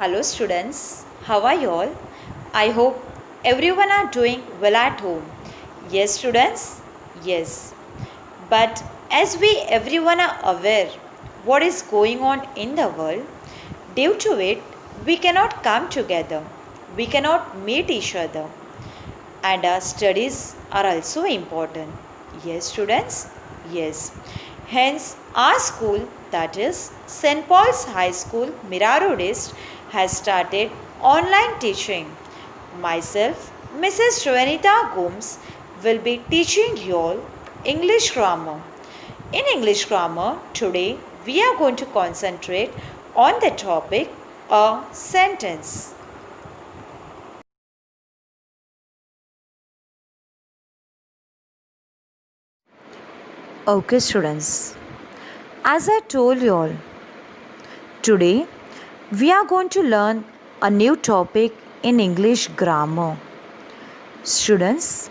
Hello students, how are you all? I hope everyone are doing well at home. Yes students, yes. But as we everyone are aware what is going on in the world, due to it we cannot come together. We cannot meet each other. And our studies are also important. Yes students, yes. Hence our school, that is St. Paul's High School, Miraro East, has started online teaching. Myself, Mrs. Shwanita Gomes, will be teaching you all English grammar. In English grammar, today we are going to concentrate on the topic a sentence. Okay, students, as I told you all, today we are going to learn a new topic in English grammar. Students,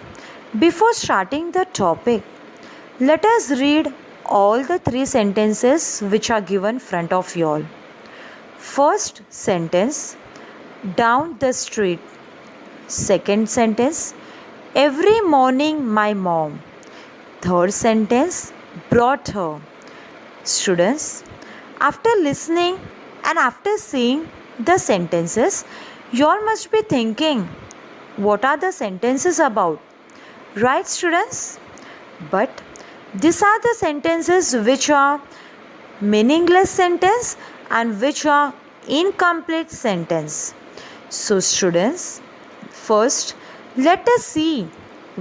before starting the topic, let us read all the three sentences which are given front of you all. First sentence, down the street. Second sentence, every morning my mom. Third sentence, brought her. Students, after listening and after seeing the sentences, you all must be thinking, what are the sentences about? Right, students? But these are the sentences which are meaningless sentence and which are incomplete sentence. So, students, first let us see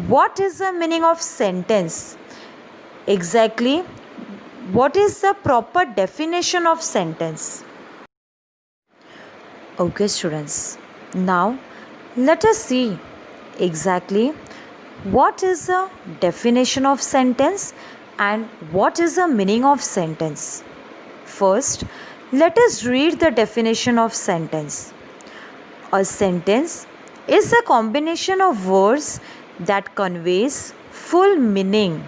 what is the meaning of sentence. Exactly, what is the proper definition of sentence? Okay, students, now let us see exactly what is the definition of sentence and what is the meaning of sentence. First, let us read the definition of sentence. A sentence is a combination of words that conveys full meaning.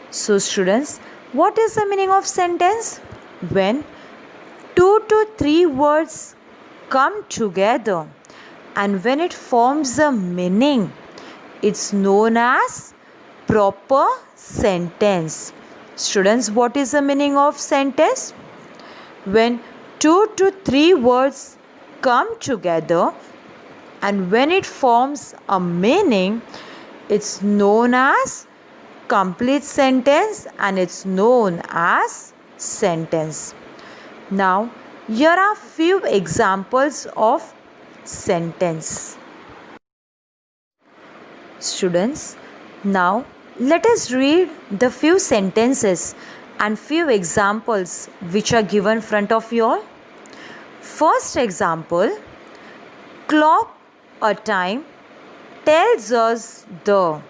So students, what is the meaning of sentence? When 2 to 3 words come together and when it forms a meaning, it's known as proper sentence. Students, what is the meaning of sentence? When 2 to 3 words come together and when it forms a meaning, it's known as complete sentence and it's known as sentence. Now, here are few examples of sentence. Students, now let us read the few sentences and few examples which are given front of you all. First example, clock a time tells us the.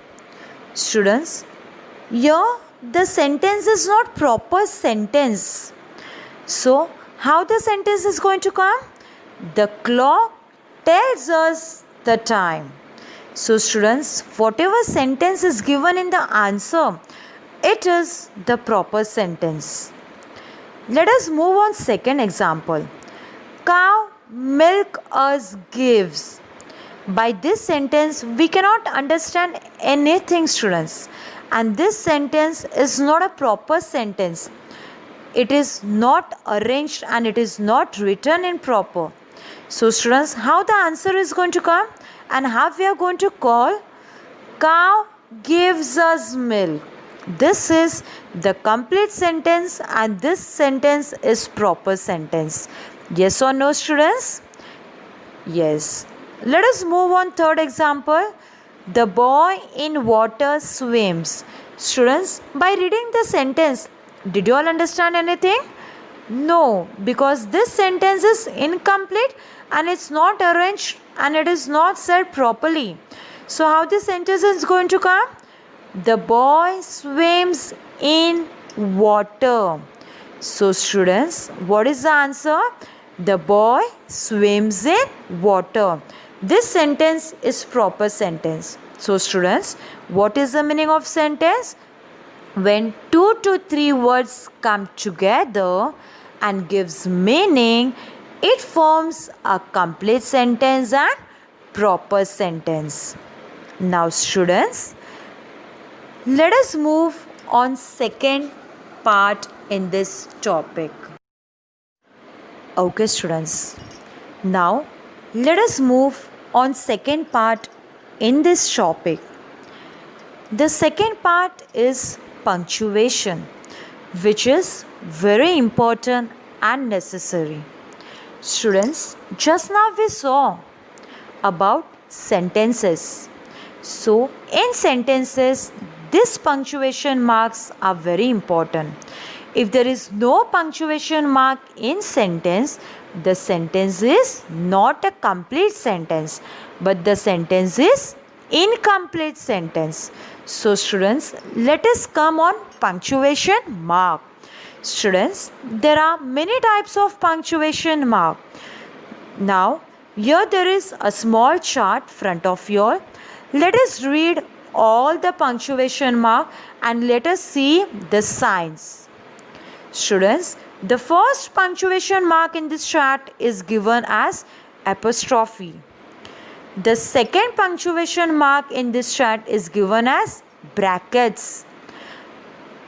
Students, here the sentence is not proper sentence. So, how the sentence is going to come? The clock tells us the time. So, students, whatever sentence is given in the answer, it is the proper sentence. Let us move on second example. Cow milk us gives. By this sentence, we cannot understand anything, students. And this sentence is not a proper sentence. It is not arranged and it is not written in proper. So, students, how the answer is going to come and how we are going to call? Cow gives us milk. This is the complete sentence and this sentence is proper sentence. Yes or no, students? Yes. Let us move on third example. The boy in water swims. Students, by reading the sentence, did you all understand anything? No, because this sentence is incomplete and it's not arranged and it is not said properly. So how this sentence is going to come? The boy swims in water. So students, what is the answer? The boy swims in water. This sentence is proper sentence. So students, what is the meaning of sentence? When 2 to 3 words come together and gives meaning, It forms a complete sentence and proper sentence. Now students, let us move on second part in this topic. Okay students, now let us move on second part in this topic. The second part is punctuation, which is very important and necessary. Students, just now we saw about sentences. So, in sentences, these punctuation marks are very important. If there is no punctuation mark in sentence, the sentence is not a complete sentence, but the sentence is incomplete sentence. So students, let us come on punctuation mark. Students, there are many types of punctuation mark. Now, here there is a small chart front of you all. Let us read all the punctuation mark and let us see the signs. Students, the first punctuation mark in this chart is given as apostrophe. The second punctuation mark in this chart is given as brackets.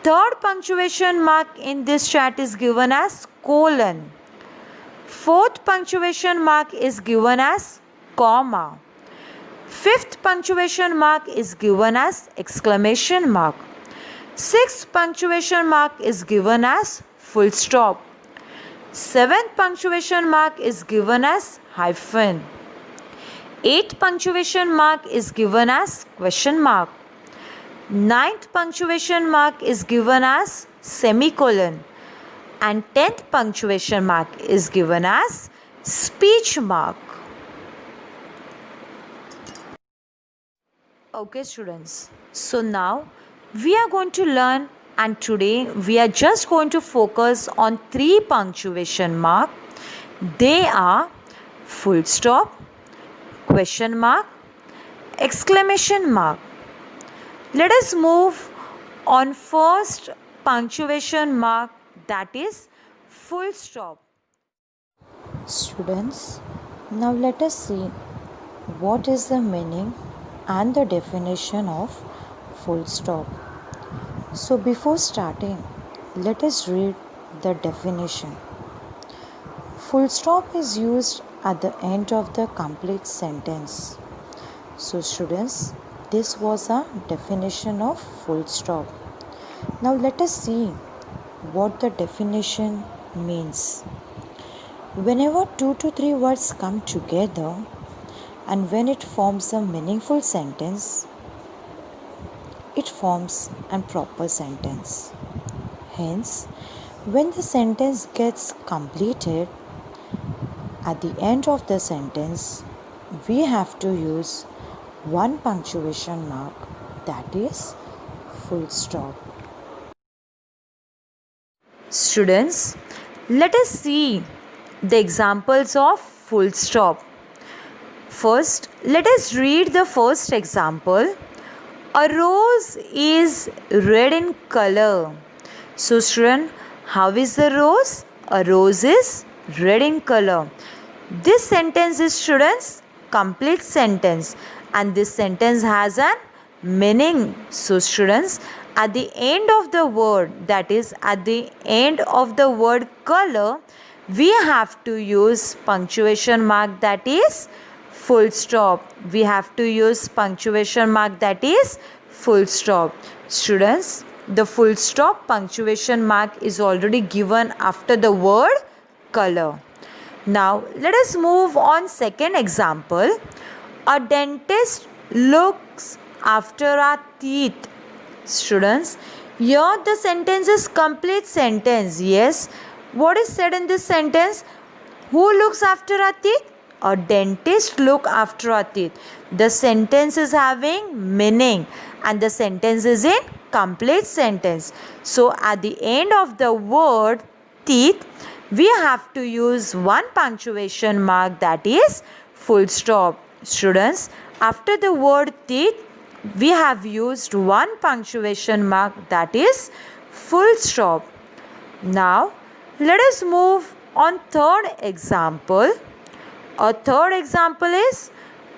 Third punctuation mark in this chart is given as colon. Fourth punctuation mark is given as comma. Fifth punctuation mark is given as exclamation mark. Sixth punctuation mark is given as full stop. Seventh punctuation mark is given as hyphen. Eighth punctuation mark is given as question mark. Ninth punctuation mark is given as semicolon. And 10th punctuation mark is given as speech mark. Okay students, so now we are going to learn, and today we are just going to focus on 3 punctuation mark. They are full stop, question mark, exclamation mark. Let us move on first punctuation mark, that is full stop. Students, now let us see what is the meaning and the definition of full stop. So before starting, let us read the definition. Full stop is used at the end of the complete sentence. So students, this was a definition of full stop. Now let us see what the definition means. Whenever 2 to 3 words come together and when it forms a meaningful sentence, it forms a proper sentence. Hence, when the sentence gets completed, at the end of the sentence, we have to use one punctuation mark, that is full stop. Students, let us see the examples of full stop. First, let us read the first example. A rose is red in color. So student, how is the rose? A rose is red in color. This sentence is, students, complete sentence, and this sentence has a meaning. So students, at the end of the word, that is at the end of the word color, we have to use punctuation mark, that is full stop. We have to use punctuation mark, that is full stop. Students, the full stop punctuation mark is already given after the word color. Now let us move on second example. A dentist looks after our teeth. Students, here the sentence is complete sentence. Yes, what is said in this sentence? Who looks after our teeth? A dentist look after our teeth. The sentence is having meaning and the sentence is in complete sentence. So at the end of the word teeth, we have to use one punctuation mark, that is full stop. Students, after the word teeth, we have used one punctuation mark, that is full stop. Now let us move on third example. A third example is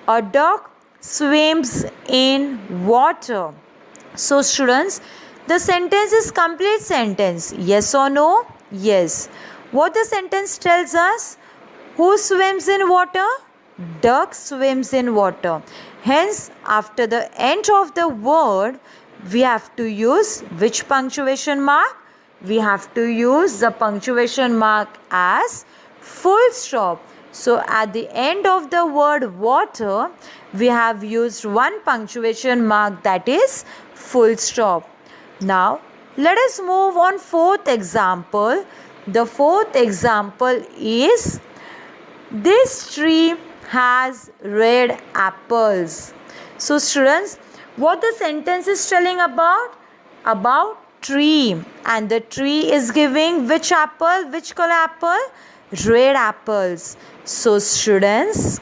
a duck swims in water. So students, the sentence is complete sentence. Yes or no? Yes. What the sentence tells us? Who swims in water? Duck swims in water. Hence, after the end of the word, we have to use which punctuation mark? We have to use the punctuation mark as full stop. So, at the end of the word water, we have used one punctuation mark, that is full stop. Now, let us move on fourth example. The fourth example is, this tree has red apples. So students, what the sentence is telling about? About tree, and the tree is giving which apple? Which color apple? Red apples. So students,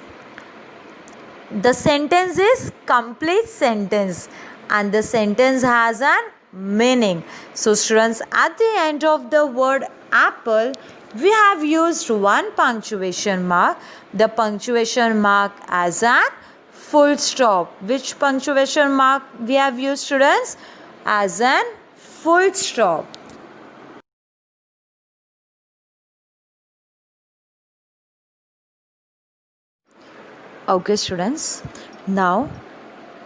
the sentence is complete sentence and the sentence has an meaning. So students, at the end of the word apple, we have used one punctuation mark, the punctuation mark as an full stop. Which punctuation mark we have used, students? As an full stop. Okay students, now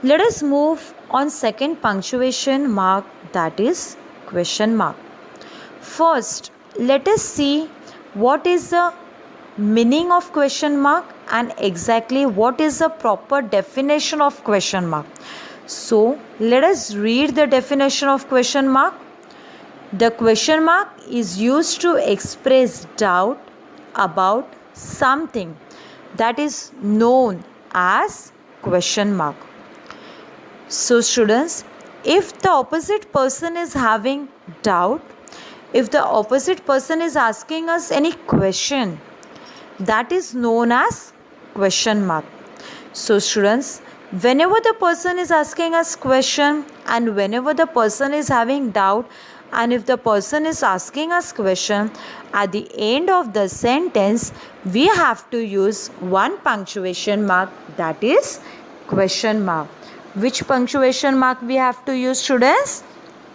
let us move on second punctuation mark, that is question mark. First, let us see what is the meaning of question mark and exactly what is the proper definition of question mark. So, let us read the definition of question mark. The question mark is used to express doubt about something that is known as question mark. So students, if the opposite person is having doubt, if the opposite person is asking us any question, that is known as question mark. So students, whenever the person is asking us question and whenever the person is having doubt, and if the person is asking us question, at the end of the sentence we have to use one punctuation mark, that is question mark. Which punctuation mark we have to use, students?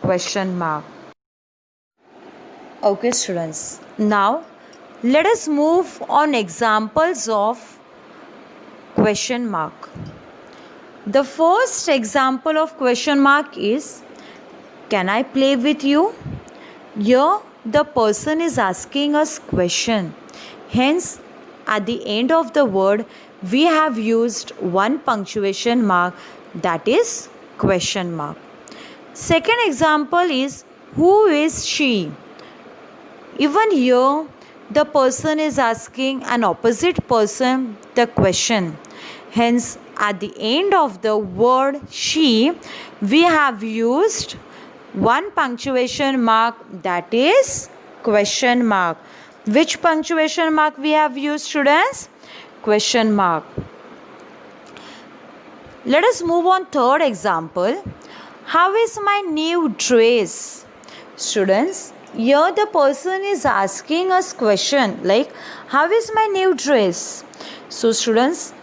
Question mark. Okay students, now let us move on examples of question mark. The first example of question mark is, can I play with you? Here the person is asking us question. Hence, at the end of the word, we have used one punctuation mark, that is question mark. Second example is, who is she? Even here, the person is asking an opposite person the question. Hence, at the end of the word she, we have used one punctuation mark, that is question mark. Which punctuation mark we have used, students? Question mark. Let us move on third example. How is my new dress? Students, here the person is asking us question like, how is my new dress? So students,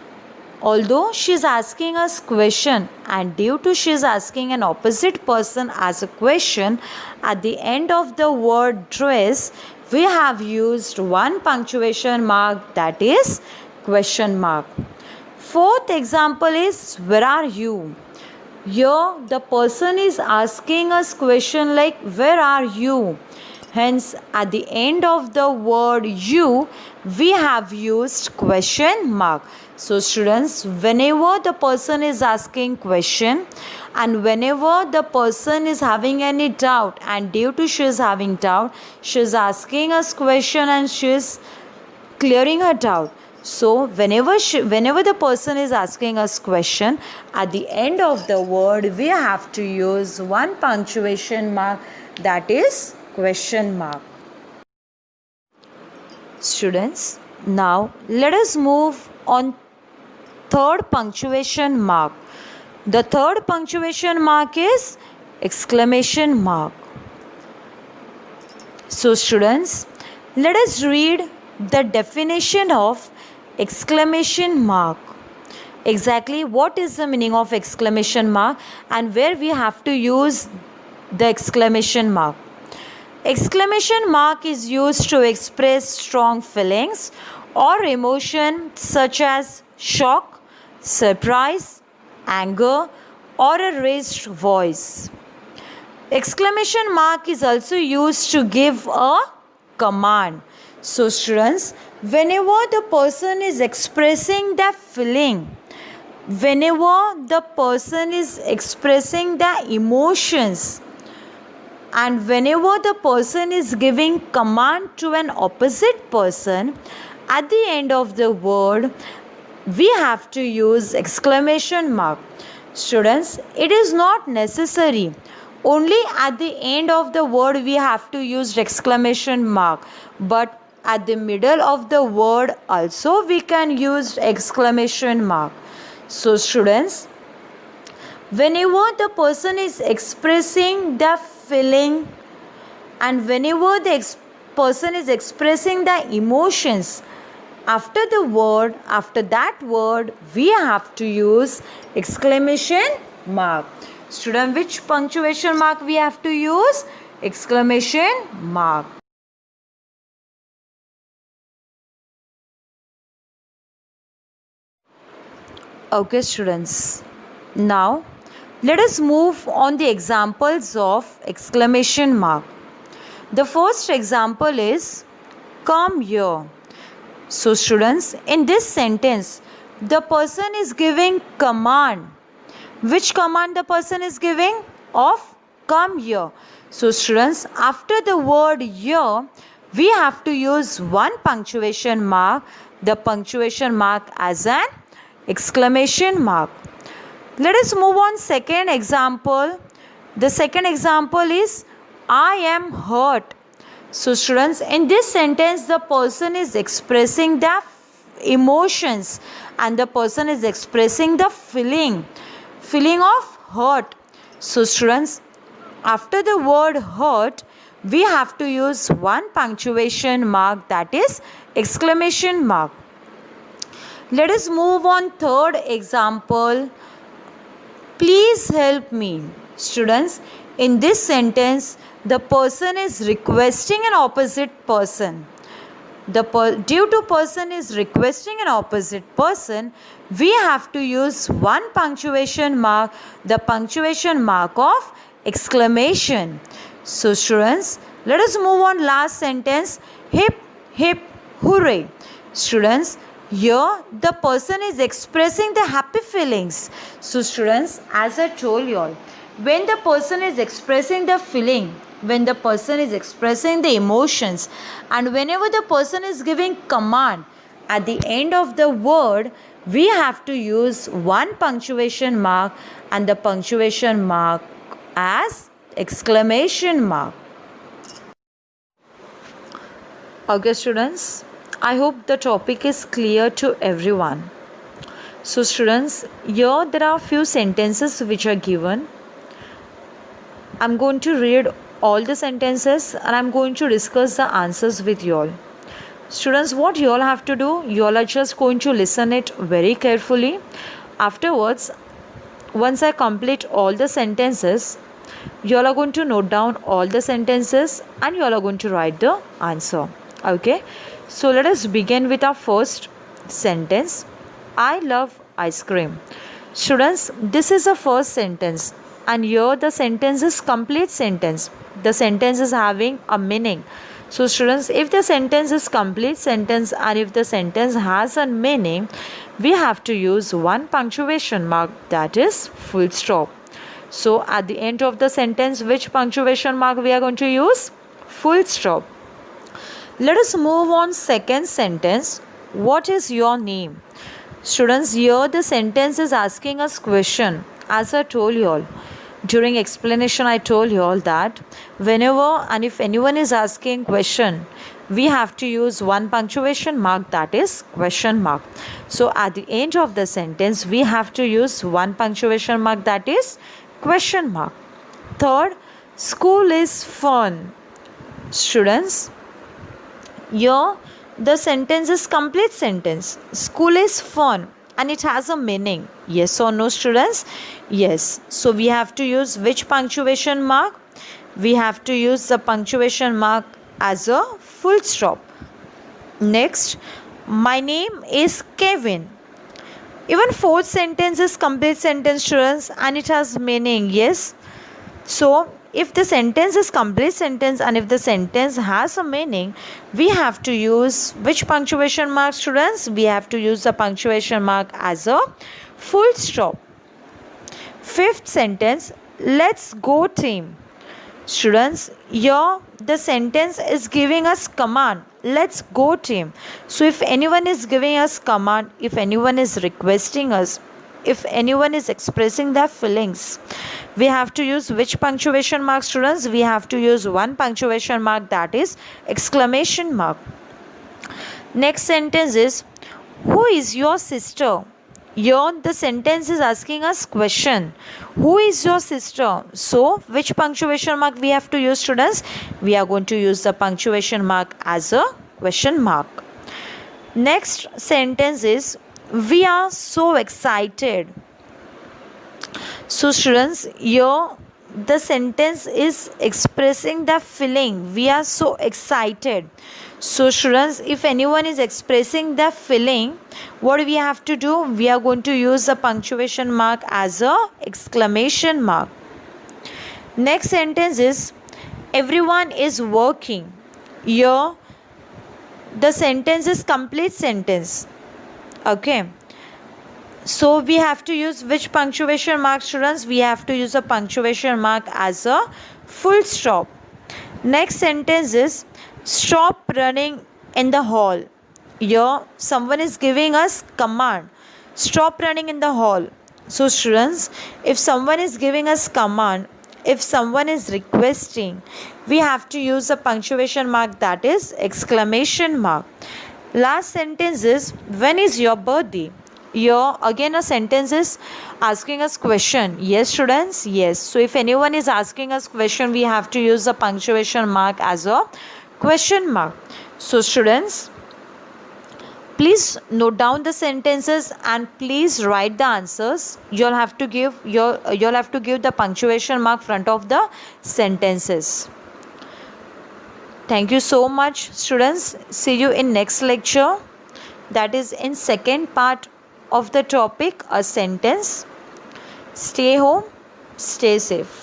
although she is asking us question and due to she is asking an opposite person as a question, at the end of the word dress, we have used one punctuation mark, that is question mark. Fourth example is, where are you? Here the person is asking us question like, where are you? Hence, at the end of the word you, we have used question mark. So students, whenever the person is asking question and whenever the person is having any doubt and due to she is having doubt, she is asking us question and she is clearing her doubt. So whenever the person is asking us question, at the end of the word we have to use one punctuation mark, that is question mark. Students, now let us move on third punctuation mark. The third punctuation mark is exclamation mark. So students, let us read the definition of exclamation mark. Exactly what is the meaning of exclamation mark and where we have to use the exclamation mark. Exclamation mark is used to express strong feelings or emotion such as shock, surprise, anger, or a raised voice. Exclamation mark is also used to give a command. So students, whenever the person is expressing the feeling, whenever the person is expressing the emotions, and whenever the person is giving command to an opposite person, at the end of the word we have to use exclamation mark. Students, it is not necessary only at the end of the word we have to use exclamation mark, but at the middle of the word also we can use exclamation mark. So students, whenever the person is expressing the feeling and whenever the person is expressing the emotions, after that word we have to use exclamation mark. Student, which punctuation mark we have to use? Exclamation mark. Okay students, now let us move on the examples of exclamation mark. The first example is come here. So students, in this sentence the person is giving command. Which command the person is giving? Of come here. So students, after the word here we have to use one punctuation mark, the punctuation mark as an exclamation mark. Let us move on second example. The second example is I am hurt. So students, in this sentence the person is expressing the emotions and the person is expressing the feeling of hurt. So students, after the word hurt we have to use one punctuation mark, that is exclamation mark. Let us move on third example. Please help me. Students, in this sentence the person is requesting an opposite person. Due to person is requesting an opposite person, we have to use one punctuation mark, the punctuation mark of exclamation. So students, let us move on last sentence. Hip hip hooray. Students, here the person is expressing the happy feelings. So students, as I told you all, when the person is expressing the feeling, when the person is expressing the emotions, and whenever the person is giving command, at the end of the word we have to use one punctuation mark and the punctuation mark as exclamation mark. Okay students, I hope the topic is clear to everyone. So students, here there are few sentences which are given. I'm going to read all the sentences and I'm going to discuss the answers with you all. Students, what you all have to do, you all are just going to listen it very carefully. Afterwards, once I complete all the sentences, you all are going to note down all the sentences and you all are going to write the answer. Okay, so let us begin with our first sentence. I love ice cream. Students, this is the first sentence and here the sentence is complete sentence. The sentence is having a meaning. So students, if the sentence is complete sentence and if the sentence has a meaning, we have to use one punctuation mark, that is full stop. So at the end of the sentence, which punctuation mark we are going to use? Full stop. Let us move on second sentence. What is your name? Students, here the sentence is asking us question. As I told you all, during explanation I told you all that whenever and if anyone is asking question, we have to use one punctuation mark, that is question mark. So at the end of the sentence we have to use one punctuation mark, that is question mark. Third, school is fun. Students, here the sentence is complete sentence. School is fun and it has a meaning. Yes or no, students? Yes. So we have to use which punctuation mark? We have to use the punctuation mark as a full stop. Next, my name is Kevin. Even fourth sentence is complete sentence, students, and it has meaning. Yes. So if the sentence is complete sentence and if the sentence has a meaning, we have to use which punctuation mark, students? We have to use the punctuation mark as a full stop. Fifth sentence, let's go team. Students, here the sentence is giving us command. Let's go team. So if anyone is giving us command, if anyone is requesting us, if anyone is expressing their feelings, we have to use which punctuation mark, students? We have to use one punctuation mark, that is exclamation mark. Next sentence is, who is your sister? Here the sentence is asking us question. Who is your sister? So which punctuation mark we have to use, students? We are going to use the punctuation mark as a question mark. Next sentence is, we are so excited. So students, here the sentence is expressing the feeling. We are so excited. So students, if anyone is expressing the feeling, what do we have to do? We are going to use the punctuation mark as a exclamation mark. Next sentence is, everyone is working. Here the sentence is complete sentence. Okay. So we have to use which punctuation mark, students? We have to use a punctuation mark as a full stop. Next sentence is, stop running in the hall. Here someone is giving us command. Stop running in the hall. So students, if someone is giving us command, if someone is requesting, we have to use a punctuation mark, that is exclamation mark. Last sentence is, when is your birthday? Here again a sentence is asking us question. Yes, students? Yes. So if anyone is asking us question, we have to use the punctuation mark as a question mark. So students, please note down the sentences and please write the answers. You'll have to give the punctuation mark front of the sentences. Thank you so much, students. See you in next lecture, that is in second part of the topic, a sentence. Stay home, stay safe.